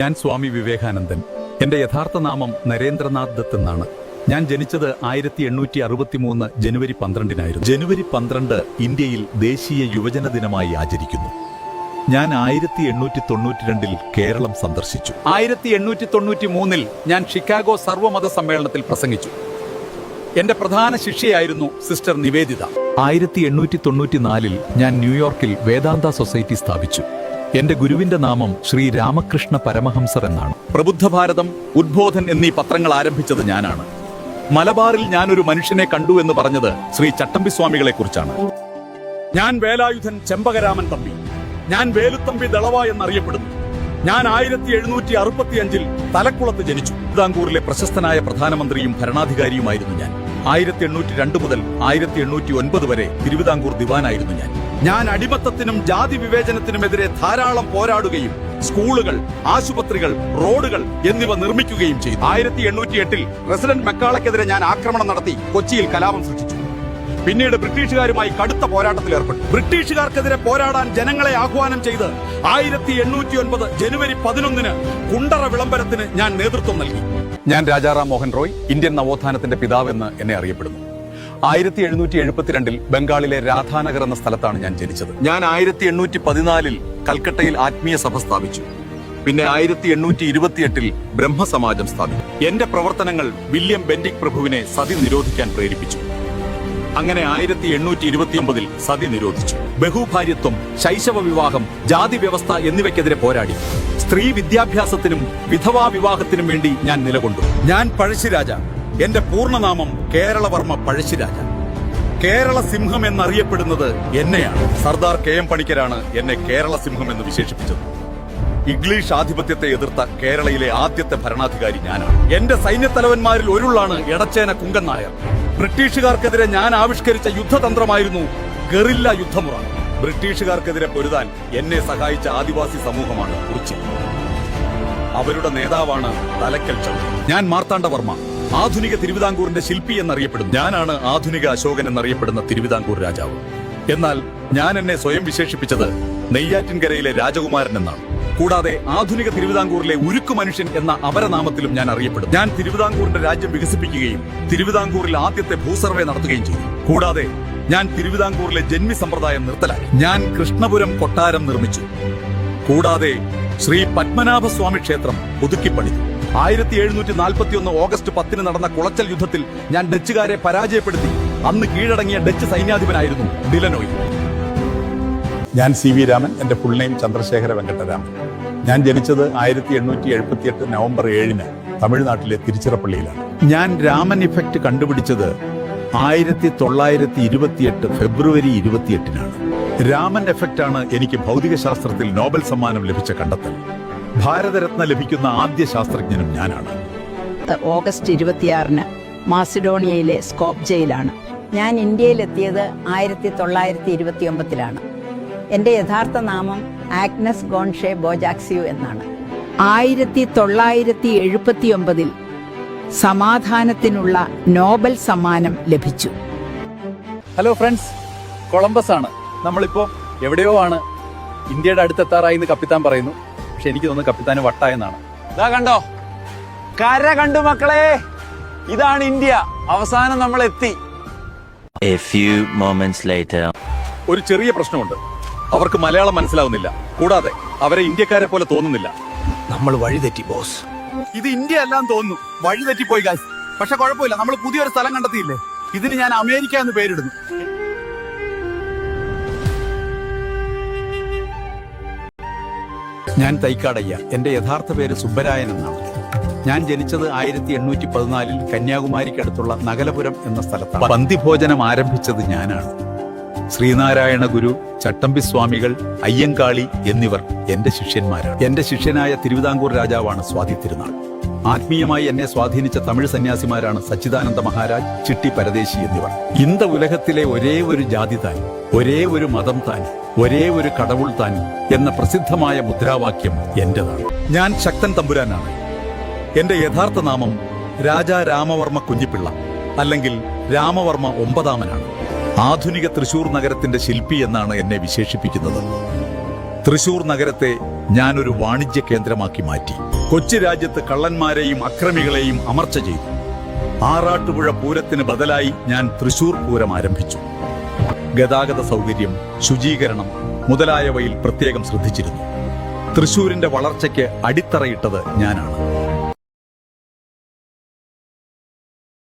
ഞാൻ സ്വാമി വിവേകാനന്ദൻ. എന്റെ യഥാർത്ഥ നാമം നരേന്ദ്രനാഥ് ദത്ത് എന്നാണ്. ഞാൻ ജനിച്ചത് 1863 ജനുവരി 12-നായിരുന്നു. ജനുവരി 12 ഇന്ത്യയിൽ ദേശീയ യുവജന ദിനമായി ആചരിക്കുന്നു. ഞാൻ 1892 കേരളം സന്ദർശിച്ചു. 1893 ഞാൻ ഷിക്കാഗോ സർവ്വമത സമ്മേളനത്തിൽ പ്രസംഗിച്ചു. എന്റെ പ്രധാന ശിഷ്യയായിരുന്നു സിസ്റ്റർ നിവേദിത. 1894 ഞാൻ ന്യൂയോർക്കിൽ വേദാന്ത സൊസൈറ്റി സ്ഥാപിച്ചു. എന്റെ ഗുരുവിന്റെ നാമം ശ്രീ രാമകൃഷ്ണ പരമഹംസർ എന്നാണ്. പ്രബുദ്ധ ഭാരതം, ഉദ്ബോധൻ എന്നീ പത്രങ്ങൾ ആരംഭിച്ചത് ഞാനാണ്. മലബാറിൽ ഞാനൊരു മനുഷ്യനെ കണ്ടു എന്ന് പറഞ്ഞത് ശ്രീ ചട്ടമ്പി സ്വാമികളെ കുറിച്ചാണ്. ഞാൻ വേലായുധൻ ചെമ്പകരാമൻ തമ്പി. ഞാൻ വേലുത്തമ്പി ദളവ എന്നറിയപ്പെടുന്നു. ഞാൻ 1765 തലക്കുളത്ത് ജനിച്ചു. തിരുവിതാംകൂറിലെ പ്രശസ്തനായ പ്രധാനമന്ത്രിയും ഭരണാധികാരിയുമായിരുന്നു ഞാൻ. 1802 മുതൽ 1809 വരെ തിരുവിതാംകൂർ ദിവാനായിരുന്നു ഞാൻ അടിമത്തത്തിനും ജാതി വിവേചനത്തിനുമെതിരെ ധാരാളം പോരാടുകയും സ്കൂളുകൾ, ആശുപത്രികൾ, റോഡുകൾ എന്നിവ നിർമ്മിക്കുകയും ചെയ്തു. 1808 പ്രസിഡന്റ് മെക്കാളയ്ക്കെതിരെ ഞാൻ ആക്രമണം നടത്തി കൊച്ചിയിൽ കലാപം സൃഷ്ടിച്ചു. പിന്നീട് ബ്രിട്ടീഷുകാരുമായി കടുത്ത പോരാട്ടത്തിൽ ഏർപ്പെട്ടു. ബ്രിട്ടീഷുകാർക്കെതിരെ പോരാടാൻ ജനങ്ങളെ ആഹ്വാനം ചെയ്ത് 1889 ജനുവരി 11 കുണ്ടറ വിളംബരത്തിന് ഞാൻ നേതൃത്വം നൽകി. ഞാൻ രാജാറാം മോഹൻ റോയ്, ഇന്ത്യൻ നവോത്ഥാനത്തിന്റെ പിതാവെന്ന് എന്നെ അറിയപ്പെടുന്നു. 1772 ബംഗാളിലെ രാധാനഗർ എന്ന സ്ഥലത്താണ് ഞാൻ ജനിച്ചത്. ഞാൻ 1814 കൽക്കട്ടയിൽ ആത്മീയ സഭ സ്ഥാപിച്ചു. പിന്നെ 1828 ബ്രഹ്മസമാജം സ്ഥാപിച്ചു. എന്റെ പ്രവർത്തനങ്ങൾ വില്യം ബെന്റിക് പ്രഭുവിനെ സതി നിരോധിക്കാൻ പ്രേരിപ്പിച്ചു. അങ്ങനെ 1829 സതി നിരോധിച്ചു. ബഹുഭാര്യത്വം, ശൈശവ വിവാഹം, ജാതി വ്യവസ്ഥ എന്നിവയ്ക്കെതിരെ പോരാടി. സ്ത്രീ വിദ്യാഭ്യാസത്തിനും വിധവാ വിവാഹത്തിനും വേണ്ടി ഞാൻ നിലകൊണ്ടു. ഞാൻ പഴശ്ശിരാജ. എന്റെ പൂർണ്ണനാമം കേരളവർമ്മ പഴശ്ശിരാജ. കേരള സിംഹം എന്നറിയപ്പെടുന്നത് എന്നെയാണ്. സർദാർ KM പണിക്കരാണ് എന്നെ കേരള സിംഹം എന്ന് വിശേഷിപ്പിച്ചത്. ഇംഗ്ലീഷ് ആധിപത്യത്തെ എതിർത്ത കേരളയിലെ ആദ്യത്തെ ഭരണാധികാരി ഞാനാണ്. എന്റെ സൈന്യത്തലവന്മാരിൽ ഒരുളാണ് എടച്ചേന കുങ്കൻ നായർ. ബ്രിട്ടീഷുകാർക്കെതിരെ ഞാൻ ആവിഷ്കരിച്ച യുദ്ധതന്ത്രമായിരുന്നു ഗറില്ല യുദ്ധമുറ. ബ്രിട്ടീഷുകാർക്കെതിരെ പൊരുതാൻ എന്നെ സഹായിച്ച ആദിവാസി സമൂഹമാണ് കുറിച്ചി. അവരുടെ നേതാവാണ് തലക്കൽ ചന്ദ്രൻ. ഞാൻ മാർത്താണ്ഡവർമ്മ, ആധുനിക തിരുവിതാംകൂറിന്റെ ശില്പി എന്നറിയപ്പെടുന്നു. ഞാനാണ് ആധുനിക അശോകൻ എന്നറിയപ്പെടുന്ന തിരുവിതാംകൂർ രാജാവ്. എന്നാൽ ഞാൻ എന്നെ സ്വയം വിശേഷിപ്പിച്ചത് നെയ്യാറ്റിൻകരയിലെ രാജകുമാരൻ എന്നാണ്. കൂടാതെ ആധുനിക തിരുവിതാംകൂറിലെ ഉരുക്കു മനുഷ്യൻ എന്ന അപരനാമത്തിലും ഞാൻ അറിയപ്പെടും. ഞാൻ തിരുവിതാംകൂറിന്റെ രാജ്യം വികസിപ്പിക്കുകയും തിരുവിതാംകൂറിൽ ആദ്യത്തെ ഭൂസർവേ നടത്തുകയും ചെയ്തു. കൂടാതെ ഞാൻ തിരുവിതാംകൂറിലെ ജന്മി സമ്പ്രദായം നിർത്തലാക്കി. ഞാൻ കൃഷ്ണപുരം കൊട്ടാരം നിർമ്മിച്ചു. കൂടാതെ ശ്രീ പത്മനാഭസ്വാമി ക്ഷേത്രം പുതുക്കിപ്പണിതു. 1741 ഓഗസ്റ്റ് 10 നടന്ന കുളച്ചൽ യുദ്ധത്തിൽ ഞാൻ ഡച്ചുകാരെ പരാജയപ്പെടുത്തി. അന്ന് കീഴടങ്ങിയ ഡച്ച് സൈന്യാധിപനായിരുന്നു ഡിലനോയ്. ഞാൻ CV രാമൻ. എന്റെ ഫുൾ നെയിം ചന്ദ്രശേഖര വെങ്കട്ടരാമൻ. ഞാൻ ജനിച്ചത് 1878 നവംബർ 7 തമിഴ്നാട്ടിലെ തിരുച്ചിറപ്പള്ളിയിലാണ്. ഞാൻ രാമൻ ഇഫക്റ്റ് കണ്ടുപിടിച്ചത് 1928 ഫെബ്രുവരി 28-നാണ്. രാമൻ എഫക്റ്റാണ് എനിക്ക് ഭൗതികശാസ്ത്രത്തിൽ നോബൽ സമ്മാനം ലഭിച്ച കണ്ടെത്തൽ. ഭാരതരത്ന ലഭിക്കുന്ന ആദ്യ ശാസ്ത്രജ്ഞനും ഞാനാണ്. ഓഗസ്റ്റ് 26 മാസിഡോണിയയിലെ സ്കോപ്ജയിലാണ്. ഞാൻ ഇന്ത്യയിലെത്തിയത് 1929 എൻ്റെ യഥാർത്ഥ നാമം ആഗ്നസ് ഗോൺഷെ ബോജാക്സിയു എന്നാണ്. 1979 സമാധാനത്തിനുള്ള നോബൽ സമ്മാനം ലഭിച്ചു. ഹലോ ഫ്രണ്ട്സ്, കൊളംബസ് ആണ്. നമ്മളിപ്പോ എവിടെയോ ആണ്. ഇന്ത്യയുടെ അടുത്തെത്താറായി എന്ന് കപ്പിത്താൻ പറയുന്നു. പക്ഷെ എനിക്ക് തോന്നുന്നു കപ്പിത്താന് വട്ടായെന്നാണ്. ഇതാ കണ്ടോ, കര കണ്ടു മക്കളെ, ഇതാണ് ഇന്ത്യ. അവസാനം നമ്മൾ എത്തി. A few moments later. ഒരു ചെറിയ പ്രശ്നമുണ്ട്. അവർക്ക് മലയാളം മനസ്സിലാവുന്നില്ല. കൂടാതെ അവരെ ഇന്ത്യക്കാരെ പോലെ തോന്നുന്നില്ല. നമ്മൾ വഴിതെറ്റി ബോസ്. ഇത് ഇന്ത്യ അല്ലാന്ന് തോന്നുന്നു. വഴി തെറ്റിപ്പോയി ഗായ്സ്. പക്ഷെ കുഴപ്പമില്ല, നമ്മൾ പുതിയൊരു സ്ഥലം കണ്ടെത്തിയില്ലേ. ഇതിന് ഞാൻ അമേരിക്ക എന്ന് പേരിടുന്നു. ഞാൻ തൈക്കാടയ്യ. എന്റെ യഥാർത്ഥ പേര് സുബ്ബരായൻ എന്നാണ്. ഞാൻ ജനിച്ചത് 1814 കന്യാകുമാരിക്കടുത്തുള്ള നഗലപുരം എന്ന സ്ഥലത്താണ്. പന്തിഭോജനം ആരംഭിച്ചത് ഞാനാണ്. ശ്രീനാരായണ ഗുരു, ചട്ടമ്പി സ്വാമികൾ, അയ്യങ്കാളി എന്നിവർ എന്റെ ശിഷ്യന്മാരാണ്. എന്റെ ശിഷ്യനായ തിരുവിതാംകൂർ രാജാവാണ് സ്വാതി തിരുനാൾ. ആത്മീയമായി എന്നെ സ്വാധീനിച്ച തമിഴ് സന്യാസിമാരാണ് സച്ചിദാനന്ദ മഹാരാജ്, ചിട്ടി പരദേശി എന്നിവർ. ഇന്ത ഉലകത്തിലെ ഒരേ ഒരു ജാതി താൻ, ഒരേ ഒരു മതം താൻ, ഒരേ ഒരു കടവുൾ താൻ എന്ന പ്രസിദ്ധമായ മുദ്രാവാക്യം എന്റേതാണ്. ഞാൻ ശക്തൻ തമ്പുരാനാണ്. എന്റെ യഥാർത്ഥ നാമം രാജാ രാമവർമ്മ കുഞ്ഞിപ്പിള്ള, അല്ലെങ്കിൽ രാമവർമ്മ 9-മനാണ്. ആധുനിക തൃശൂർ നഗരത്തിന്റെ ശില്പി എന്നാണ് എന്നെ വിശേഷിപ്പിക്കുന്നത്. തൃശൂർ നഗരത്തെ ഞാനൊരു വാണിജ്യ കേന്ദ്രമാക്കി മാറ്റി. കൊച്ചി രാജ്യത്ത് കള്ളന്മാരെയും അക്രമികളെയും അമർച്ച ചെയ്തു. ആറാട്ടുപുഴ പൂരത്തിന് ബദലായി ഞാൻ തൃശൂർ പൂരം ആരംഭിച്ചു. ഗതാഗത സൗകര്യം, ശുചീകരണം മുതലായവയിൽ പ്രത്യേകം ശ്രദ്ധിച്ചിരുന്നു. തൃശൂരിന്റെ വളർച്ചയ്ക്ക് അടിത്തറയിട്ടത് ഞാനാണ്.